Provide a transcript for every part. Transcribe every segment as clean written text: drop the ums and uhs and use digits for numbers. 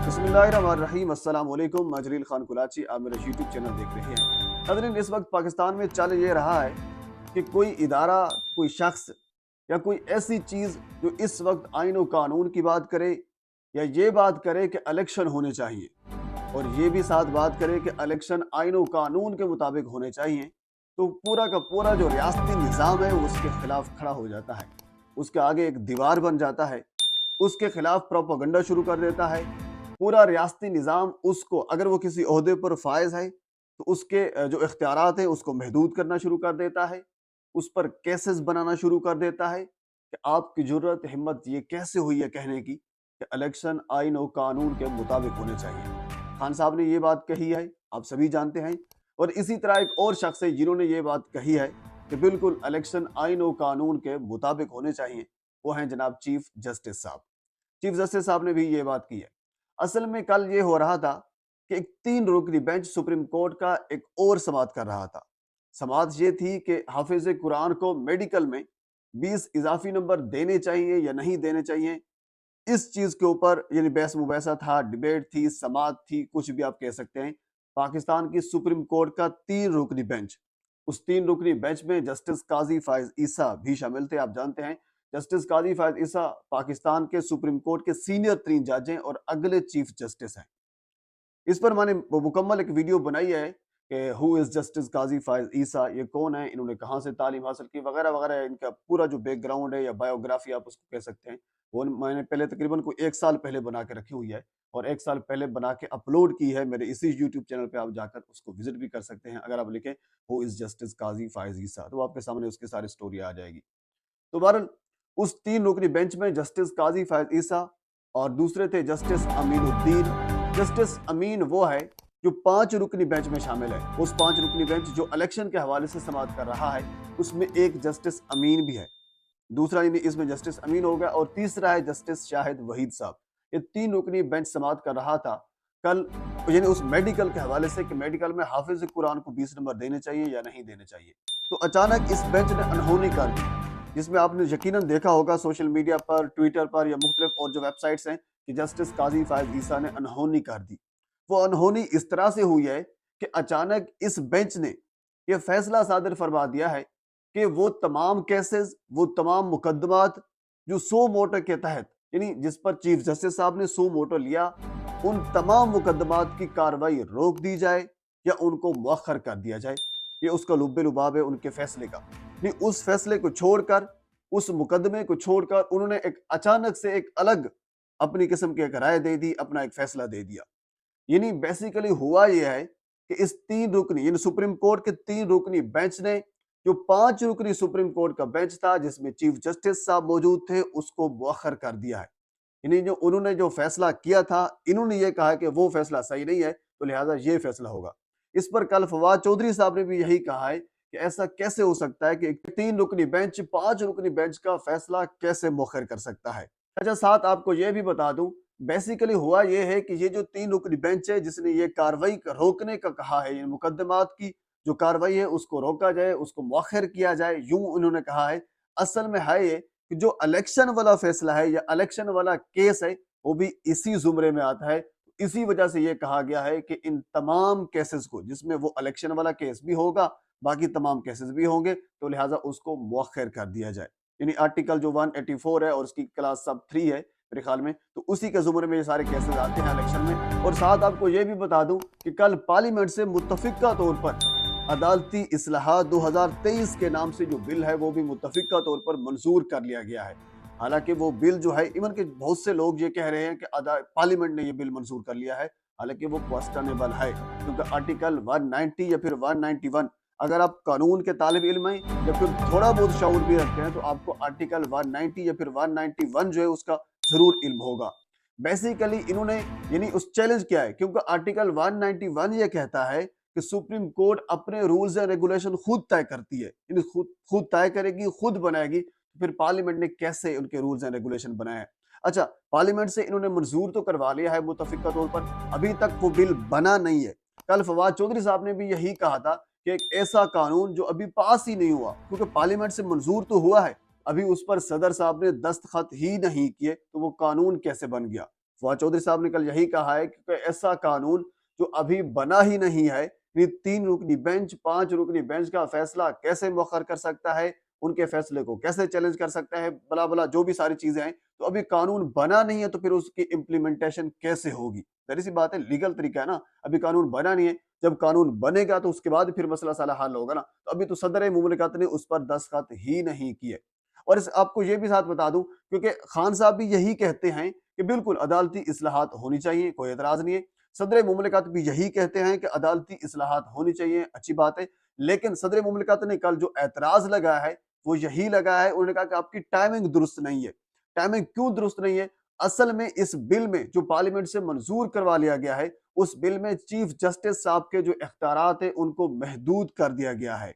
बिस्मिल्लाहिर्रहमानिर्रहीम। अस्सलाम वालेकुम। मैं जलील खान कुलाची, आप मेरा यूट्यूब चैनल देख रहे हैं। नाज़रीन, इस वक्त पाकिस्तान में चल ये रहा है कि कोई इदारा, कोई शख्स या कोई ऐसी चीज़ जो इस वक्त आइन और कानून की बात करे या ये बात करे कि इलेक्शन होने चाहिए, और ये भी साथ बात करे कि इलेक्शन आइन और कानून के मुताबिक होने चाहिए, तो पूरा का पूरा जो रियासती निज़ाम है उसके खिलाफ खड़ा हो जाता है, उसके आगे एक दीवार बन जाता है, उसके खिलाफ प्रोपेगेंडा शुरू कर देता है। पूरा रियासती निज़ाम उसको, अगर वो किसी ओहदे पर फायज है तो उसके जो इख्तियारात हैं उसको महदूद करना शुरू कर देता है, उस पर केसेस बनाना शुरू कर देता है कि आपकी जुर्रत हिम्मत ये कैसे हुई है कहने की कि इलेक्शन आइन और कानून के मुताबिक होने चाहिए। खान साहब ने ये बात कही है, आप सभी जानते हैं। और इसी तरह एक और शख्स है जिन्होंने ये बात कही है कि बिल्कुल इलेक्शन आइन और कानून के मुताबिक होने चाहिए, वो हैं जनाब चीफ जस्टिस साहब। चीफ जस्टिस साहब ने भी ये बात की है। असल में कल ये हो रहा था कि एक 3 रुकनी बेंच सुप्रीम कोर्ट का एक और समाअत कर रहा था। समाअत ये थी कि हाफिज कुरान को मेडिकल में 20 इजाफी नंबर देने चाहिए या नहीं देने चाहिए। इस चीज के ऊपर यानी बहस मुबैसा था, डिबेट थी, समाअत थी, कुछ भी आप कह सकते हैं। पाकिस्तान की सुप्रीम कोर्ट का 3 रुकनी बेंच, उस 3 रुकनी बेंच में जस्टिस काजी फायज ईसा भी शामिल थे। आप जानते हैं जस्टिस काजी फायज ईसा पाकिस्तान के सुप्रीम कोर्ट के सीनियर 3 जज हैं और अगले चीफ जस्टिस हैं। इस पर मैंने मुकम्मल एक वीडियो बनाई है कि हु इज जस्टिस काजी फायज ईसा, ये कौन है, इन्होंने कहाँ से तालीम हासिल की, वगैरह वगैरह, इनका पूरा जो बैकग्राउंड है या बायोग्राफी आप उसको कह सकते हैं, वो मैंने पहले तकरीबन को 1 साल पहले बना के रखी हुई है और 1 साल पहले बना के अपलोड की है मेरे इसी यूट्यूब चैनल पे। आप जाकर उसको विजिट भी कर सकते हैं। अगर आप लिखें हु इज जस्टिस काजी फायज ईसा तो आपके सामने उसकी सारी स्टोरी आ जाएगी। तो बहरहाल उस 3 रुकनी बेंच में जस्टिस काजी फायज ईसा और दूसरे थे जस्टिस अमीनुद्दीन। जस्टिस अमीन वो है जो 5 रुकनी बेंच में शामिल है। उस 5 रुकनी बेंच जो इलेक्शन के हवाले से समाअत कर रहा है उसमें एक जस्टिस अमीन भी है। दूसरा यानी इसमें जस्टिस अमीन हो गया और तीसरा है जस्टिस शाहिद वहीद साहब। ये 3 रुकनी बेंच समाअत कर रहा था कल, यानी उस मेडिकल के हवाले से कि मेडिकल में हाफिज कुरान को 20 नंबर देने चाहिए या नहीं देने चाहिए। तो अचानक इस बेंच ने अनहोनी कर दी, जिसमें आपने यकीनन देखा होगा सोशल मीडिया पर, ट्विटर पर या मुख्तलिफ और जो वेबसाइट्स हैं कि जस्टिस काजी फायज ईसा ने अनहोनी कर दी। वो अनहोनी इस तरह से हुई है कि अचानक इस बेंच ने ये फैसला सादर फरमा दिया है कि वो तमाम केसेस, वो तमाम मुकदमात जो सो मोटो के तहत, यानी जिस पर चीफ जस्टिस साहब ने सो मोटो लिया, उन तमाम मुकदमात की कार्रवाई रोक दी जाए या उनको मुअख्खर कर दिया जाए। ये उसका लुब्बे लुबाब है उनके फैसले का। नहीं, उस फैसले को छोड़कर, उस मुकदमे को छोड़कर उन्होंने एक अचानक से एक अलग अपनी किस्म की एक राय दे दी, अपना एक फैसला दे दिया। यानी बेसिकली हुआ यह है कि इस 3 रुकनी यानी सुप्रीम कोर्ट के 3 रुकनी बेंच ने जो 5 रुकनी सुप्रीम कोर्ट का बेंच था जिसमें चीफ जस्टिस साहब मौजूद थे उसको मुअख्खर कर दिया है। यानी जो उन्होंने जो फैसला किया था, इन्होंने ये कहा कि वो फैसला सही नहीं है, तो लिहाजा ये फैसला होगा। इस पर कल फवाद चौधरी साहब ने भी यही कहा है कि ऐसा कैसे हो सकता है कि 3 रुकनी बेंच 5 रुकनी बेंच का फैसला कैसे मुअख्खर कर सकता है। अच्छा, साथ आपको ये भी बता दूं, बेसिकली हुआ ये है कि ये जो 3 रुकनी बेंच है जिसने ये कार्रवाई रोकने का कहा है, ये मुकदमात की जो कार्रवाई है उसको रोका जाए, उसको मुअख्खर किया जाए, यूं उन्होंने कहा है। असल में है ये कि जो इलेक्शन वाला फैसला है या इलेक्शन वाला केस है वो भी इसी जुमरे में आता है। इसी वजह से ये कहा गया है कि इन तमाम केसेस को, जिसमें वो इलेक्शन वाला केस भी होगा, बाकी तमाम केसेस भी होंगे, तो लिहाजा उसको मुअख्खर कर दिया जाए। यानी आर्टिकल जो 184 है और उसकी क्लास सब 3 है मेरे ख्याल में, तो उसी के जुमरे में ये सारे केसेस आते हैं इलेक्शन में। और साथ आपको ये भी बता दूं कि कल पार्लियामेंट से मुत्तफिका तौर पर अदालती इस्लाहात 2023 के नाम से जो बिल है वो भी मुत्तफिका तौर पर मंजूर कर लिया गया है। हालांकि वो बिल जो है, इवन के बहुत से लोग ये कह रहे हैं कि पार्लियामेंट ने ये बिल मंजूर कर लिया है, हालांकि वो क्वेश्चनेबल है क्योंकि आर्टिकल 190 या फिर 191, अगर आप कानून के तालिब इल्म हैं या फिर थोड़ा बहुत शऊर भी रखते हैं तो आपको आर्टिकल 190 या फिर 191 जो है उसका जरूर इल्म होगा। बेसिकली इन्होंने यानी उस चैलेंज किया है क्योंकि आर्टिकल 191 ये कहता है कि सुप्रीम कोर्ट अपने रूल्स एंड रेगुलेशन खुद तय करती है, यानी खुद तय करेगी, खुद बनाएगी। फिर पार्लियामेंट ने कैसे उनके रूल्स एंड रेगुलेशन बनाए हैं? अच्छा, पार्लियामेंट से इन्होंने मंजूर तो करवा लिया है मुत्तफिका तौर पर, अभी तक वो बिल बना नहीं है। कल फवाद चौधरी साहब ने भी यही कहा था कि एक ऐसा कानून जो अभी पास ही नहीं हुआ, क्योंकि पार्लियामेंट से मंजूर तो हुआ है, अभी उस पर सदर साहब ने दस्तखत ही नहीं किए, तो वो कानून कैसे बन गया? फवाद चौधरी साहब ने कल यही कहा है कि ऐसा कानून जो अभी बना ही नहीं है, ये 3 रुकनी बेंच 5 रुकनी बेंच का फैसला कैसे मुअख्खर कर सकता है, उनके फैसले को कैसे चैलेंज कर सकता है, बला बला जो भी सारी चीजें हैं। तो अभी कानून बना नहीं है तो फिर उसकी इम्प्लीमेंटेशन कैसे होगी? जाहिर सी बात है, लीगल तरीका है ना, अभी कानून बना नहीं है। जब कानून बनेगा तो उसके बाद फिर मसला साला हल होगा ना। तो अभी तो सदर मुमलिकत ने उस पर दस्तखत ही नहीं किए। और आपको ये भी साथ बता दूं, क्योंकि खान साहब भी यही कहते हैं कि बिल्कुल अदालती इस्लाहात होनी चाहिए, कोई एतराज नहीं है। सदर मुमलिकत भी यही कहते हैं कि अदालती इस्लाहात होनी चाहिए, अच्छी बात है। लेकिन सदर मुमलिकत ने कल जो एतराज लगाया है वो यही लगाया है, उन्होंने कहा कि आपकी टाइमिंग दुरुस्त नहीं है। टाइमिंग क्यों दुरुस्त नहीं है? असल में इस बिल में जो पार्लियामेंट से मंजूर करवा लिया गया है, उस बिल में चीफ जस्टिस साहब के जो इख्तियारात हैं उनको महदूद कर दिया गया है।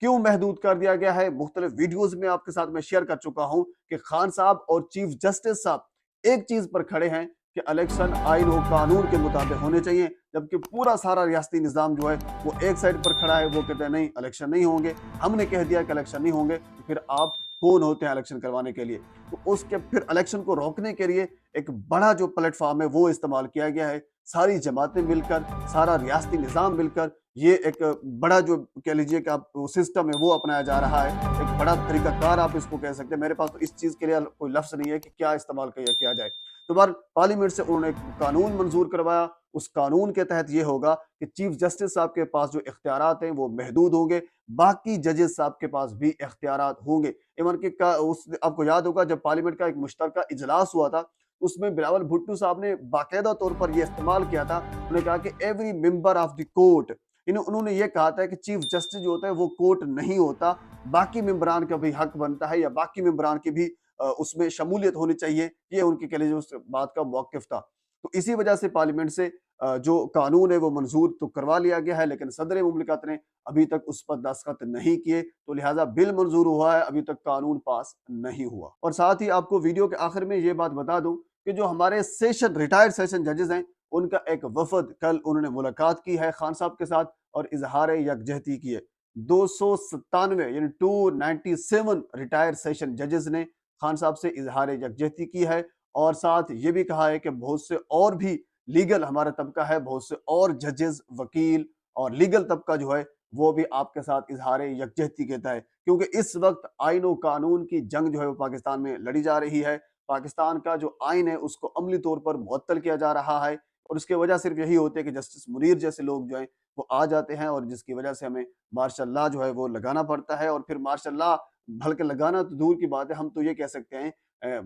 क्यों महदूद कर दिया गया है? मुख्तलिफ वीडियोज में आपके साथ मैं शेयर कर चुका हूं कि खान साहब और चीफ जस्टिस साहब एक चीज पर खड़े हैं कि इलेक्शन आइन और कानून के मुताबिक होने चाहिए, जबकि पूरा सारा रियासती निजाम जो है वो एक साइड पर खड़ा है, वो कहते हैं नहीं इलेक्शन नहीं होंगे, हमने कह दिया कि इलेक्शन नहीं होंगे, तो फिर आप कौन होते हैं इलेक्शन करवाने के लिए? तो उसके फिर इलेक्शन को रोकने के लिए एक बड़ा जो प्लेटफॉर्म है वो इस्तेमाल किया गया है। सारी जमातें मिलकर, सारा रियासती निजाम मिलकर ये एक बड़ा जो कह लीजिए कि आप सिस्टम है वो अपनाया जा रहा है, एक बड़ा तरीकाकार आप इसको कह सकते हैं। मेरे पास तो इस चीज के लिए कोई लफ्ज नहीं है कि क्या इस्तेमाल किया जाए। तो बार पार्लियामेंट से उन्होंने एक कानून मंजूर करवाया, उस कानून के तहत ये होगा कि चीफ जस्टिस साहब के पास जो इख्तियारात हैं वो महदूद होंगे, बाकी जजेस साहब के पास भी इख्तियारात होंगे। इवन कि आपको याद होगा जब पार्लियामेंट का एक मुश्तरका इजलास हुआ था, उसमें बिलावल भुट्टो साहब ने बाकायदा तौर पर यह इस्तेमाल किया था। उन्होंने कहा कि every member of the court, उन्होंने ये कहा था कि चीफ जस्टिस जो होता है वो कोर्ट नहीं होता, बाकी मेंबरान का भी हक बनता है या बाकी मेंबरान की भी उसमें शमूलियत होनी चाहिए। ये उनके कह लीजिए उस बात का मौक़िफ़ था। तो इसी वजह से पार्लियामेंट से जो कानून है वो मंजूर तो करवा लिया गया है, लेकिन सदर मुमलिकत ने अभी तक उस पर दस्तखत नहीं किए, तो लिहाजा बिल मंजूर हुआ है, अभी तक कानून पास नहीं हुआ। और साथ ही आपको वीडियो के आखिर में ये बात बता दूं कि जो हमारे रिटायर्ड सेशन जजेस हैं, उनका एक वफद कल उन्होंने मुलाकात की है खान साहब के साथ और इजहार यकजहती की है। 297 यानी 297 रिटायर्ड सेशन जजेस ने खान साहब से इजहार यकजहती की है और साथ ये भी कहा है कि बहुत से और भी लीगल हमारा तबका है, बहुत से और जजेस, वकील और लीगल तबका जो है वो भी आपके साथ इजहार यकजहती कहता है, क्योंकि इस वक्त आइन और कानून की जंग जो है वो पाकिस्तान में लड़ी जा रही है। पाकिस्तान का जो आइन है उसको अमली तौर पर मुअत्तल किया जा रहा है और उसकी वजह सिर्फ यही होती है कि जस्टिस मुनीर जैसे लोग जो हैं वो आ जाते हैं और जिसकी वजह से हमें मार्शल लॉ जो है वो लगाना पड़ता है। और फिर मार्शल लॉ बल्कि लगाना तो दूर की बात है, हम तो ये कह सकते हैं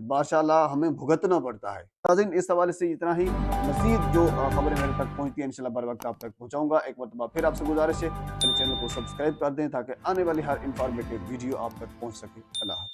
मार्शल लॉ हमें भुगतना पड़ता है। नाज़रीन, इस हवाले से इतना ही। मज़ीद जो खबरें मेरे तक पहुंचती हैं इंशाल्लाह बर वक्त आप तक पहुंचाऊंगा। एक मरतबा फिर आपसे गुजारिश है मेरे चैनल को सब्सक्राइब कर दें ताकि आने वाली हर इंफॉर्मेटिव वीडियो आप तक पहुंच सके। अल्लाह हाफ़िज़।